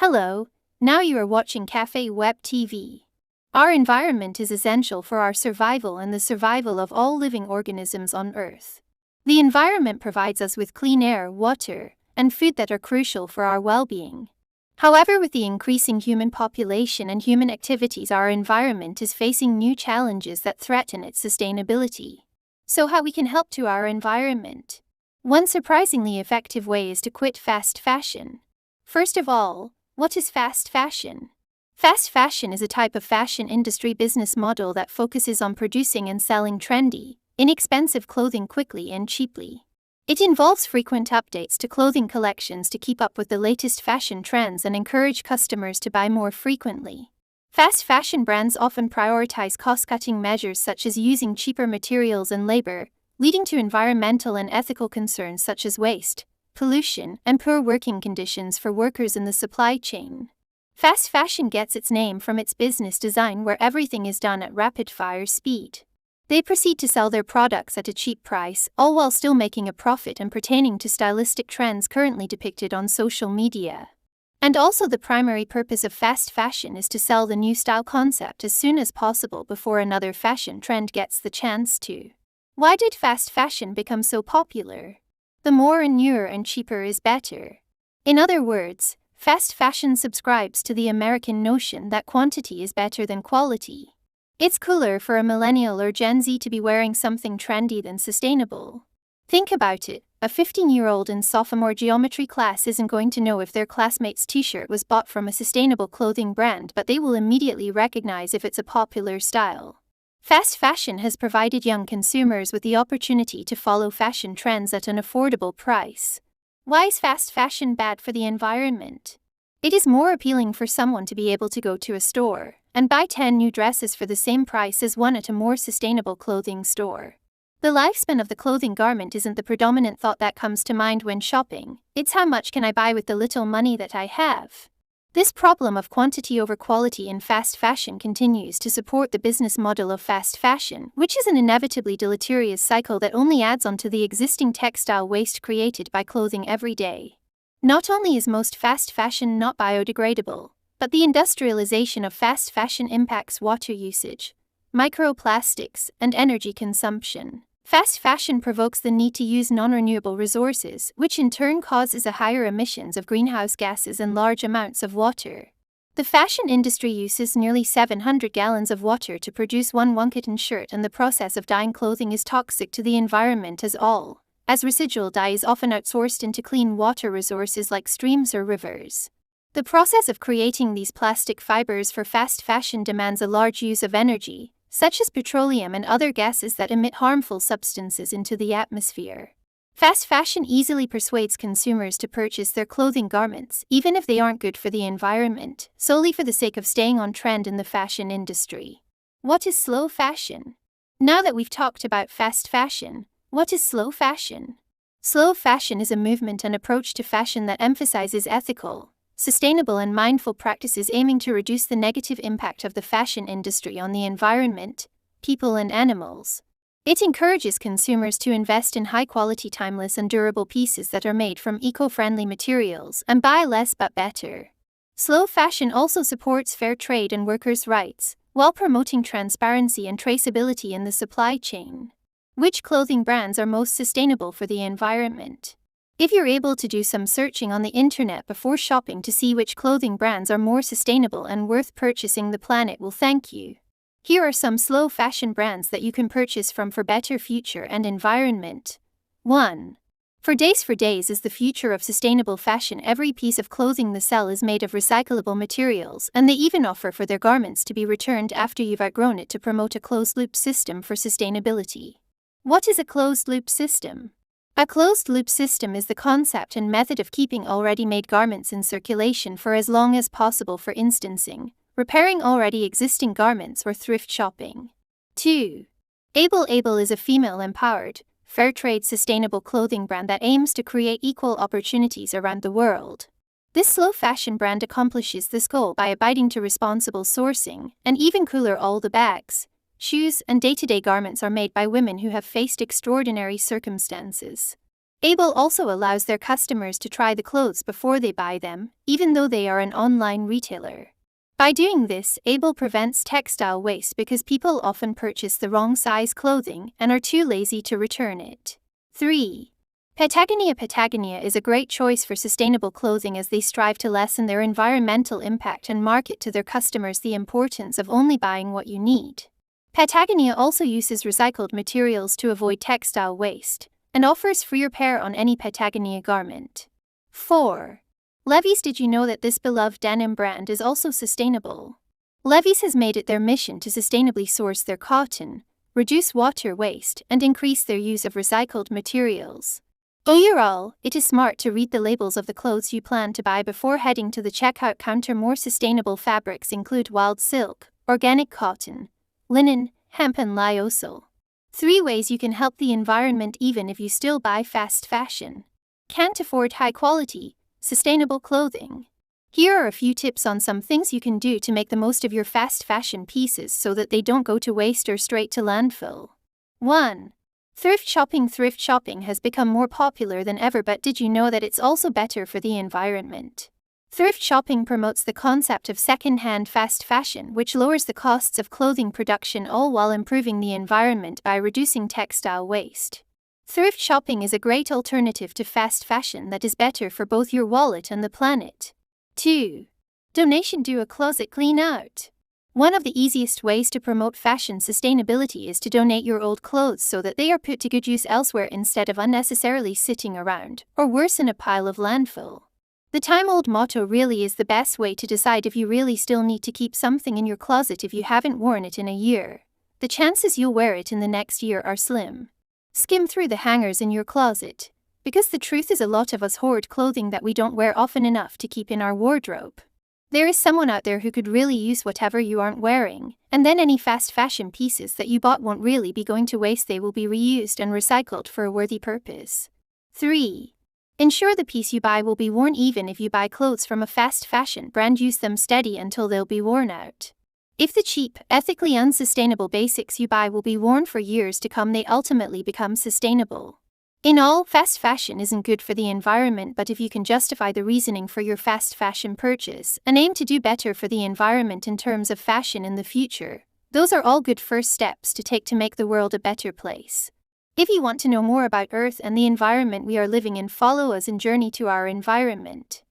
Hello, now you are watching Cafe Web TV. Our environment is essential for our survival and the survival of all living organisms on Earth. The environment provides us with clean air, water, and food that are crucial for our well-being. However, with the increasing human population and human activities, our environment is facing new challenges that threaten its sustainability. So how we can help to our environment? One surprisingly effective way is to quit fast fashion. First of all, what is fast fashion? Fast fashion is a type of fashion industry business model that focuses on producing and selling trendy, inexpensive clothing quickly and cheaply. It involves frequent updates to clothing collections to keep up with the latest fashion trends and encourage customers to buy more frequently. Fast fashion brands often prioritize cost-cutting measures such as using cheaper materials and labor, leading to environmental and ethical concerns such as waste, pollution, and poor working conditions for workers in the supply chain. Fast fashion gets its name from its business design where everything is done at rapid-fire speed. They proceed to sell their products at a cheap price, all while still making a profit and pertaining to stylistic trends currently depicted on social media. And also the primary purpose of fast fashion is to sell the new style concept as soon as possible before another fashion trend gets the chance to. Why did fast fashion become so popular? The more and newer and cheaper is better. In other words, fast fashion subscribes to the American notion that quantity is better than quality. It's cooler for a millennial or Gen Z to be wearing something trendy than sustainable. Think about it, a 15-year-old in sophomore geometry class isn't going to know if their classmate's t-shirt was bought from a sustainable clothing brand, but they will immediately recognize if it's a popular style. Fast fashion has provided young consumers with the opportunity to follow fashion trends at an affordable price. Why is fast fashion bad for the environment? It is more appealing for someone to be able to go to a store and buy 10 new dresses for the same price as one at a more sustainable clothing store. The lifespan of the clothing garment isn't the predominant thought that comes to mind when shopping. It's how much can I buy with the little money that I have. This problem of quantity over quality in fast fashion continues to support the business model of fast fashion, which is an inevitably deleterious cycle that only adds on to the existing textile waste created by clothing every day. Not only is most fast fashion not biodegradable, but the industrialization of fast fashion impacts water usage, microplastics, and energy consumption. Fast fashion provokes the need to use non-renewable resources, which in turn causes a higher emissions of greenhouse gases and large amounts of water. The fashion industry uses nearly 700 gallons of water to produce one cotton shirt, and the process of dyeing clothing is toxic to the environment as residual dye is often outsourced into clean water resources like streams or rivers. The process of creating these plastic fibers for fast fashion demands a large use of energy, such as petroleum and other gases that emit harmful substances into the atmosphere. Fast fashion easily persuades consumers to purchase their clothing garments, even if they aren't good for the environment, solely for the sake of staying on trend in the fashion industry. What is slow fashion? Now that we've talked about fast fashion, what is slow fashion? Slow fashion is a movement and approach to fashion that emphasizes ethical, sustainable and mindful practices aiming to reduce the negative impact of the fashion industry on the environment, people and animals. It encourages consumers to invest in high-quality, timeless and durable pieces that are made from eco-friendly materials and buy less but better. Slow fashion also supports fair trade and workers' rights, while promoting transparency and traceability in the supply chain. Which clothing brands are most sustainable for the environment? If you're able to do some searching on the internet before shopping to see which clothing brands are more sustainable and worth purchasing, the planet will thank you. Here are some slow fashion brands that you can purchase from for better future and environment. 1. For Days is the future of sustainable fashion. Every piece of clothing they sell is made of recyclable materials, and they even offer for their garments to be returned after you've outgrown it to promote a closed-loop system for sustainability. What is a closed-loop system? A closed-loop system is the concept and method of keeping already made garments in circulation for as long as possible, for instancing, repairing already existing garments, or thrift shopping. 2. Able is a female-empowered, fair-trade sustainable clothing brand that aims to create equal opportunities around the world. This slow fashion brand accomplishes this goal by abiding to responsible sourcing, and even cooler, all the bags, shoes, and day-to-day garments are made by women who have faced extraordinary circumstances. Able also allows their customers to try the clothes before they buy them, even though they are an online retailer. By doing this, Able prevents textile waste because people often purchase the wrong size clothing and are too lazy to return it. 3. Patagonia is a great choice for sustainable clothing as they strive to lessen their environmental impact and market to their customers the importance of only buying what you need. Patagonia also uses recycled materials to avoid textile waste and offers free repair on any Patagonia garment. 4. Levi's. Did you know that this beloved denim brand is also sustainable? Levi's has made it their mission to sustainably source their cotton, reduce water waste, and increase their use of recycled materials. Overall, it is smart to read the labels of the clothes you plan to buy before heading to the checkout counter. More sustainable fabrics include wild silk, organic cotton, linen, hemp, and lyocell. 3 ways you can help the environment even if you still buy fast fashion. Can't afford high-quality, sustainable clothing? Here are a few tips on some things you can do to make the most of your fast fashion pieces so that they don't go to waste or straight to landfill. 1. Thrift shopping. Thrift shopping has become more popular than ever, but did you know that it's also better for the environment? Thrift shopping promotes the concept of second-hand fast fashion, which lowers the costs of clothing production, all while improving the environment by reducing textile waste. Thrift shopping is a great alternative to fast fashion that is better for both your wallet and the planet. 2. Donation. Do a closet clean out. One of the easiest ways to promote fashion sustainability is to donate your old clothes so that they are put to good use elsewhere instead of unnecessarily sitting around, or worse, in a pile of landfill. The time-old motto really is the best way to decide if you really still need to keep something in your closet if you haven't worn it in a year. The chances you'll wear it in the next year are slim. Skim through the hangers in your closet, because the truth is a lot of us hoard clothing that we don't wear often enough to keep in our wardrobe. There is someone out there who could really use whatever you aren't wearing, and then any fast fashion pieces that you bought won't really be going to waste. They will be reused and recycled for a worthy purpose. 3. Ensure the piece you buy will be worn. Even if you buy clothes from a fast fashion brand, use them steady until they'll be worn out. If the cheap, ethically unsustainable basics you buy will be worn for years to come, they ultimately become sustainable. In all, fast fashion isn't good for the environment, but if you can justify the reasoning for your fast fashion purchase and aim to do better for the environment in terms of fashion in the future, those are all good first steps to take to make the world a better place. If you want to know more about Earth and the environment we are living in, follow us and journey to our environment.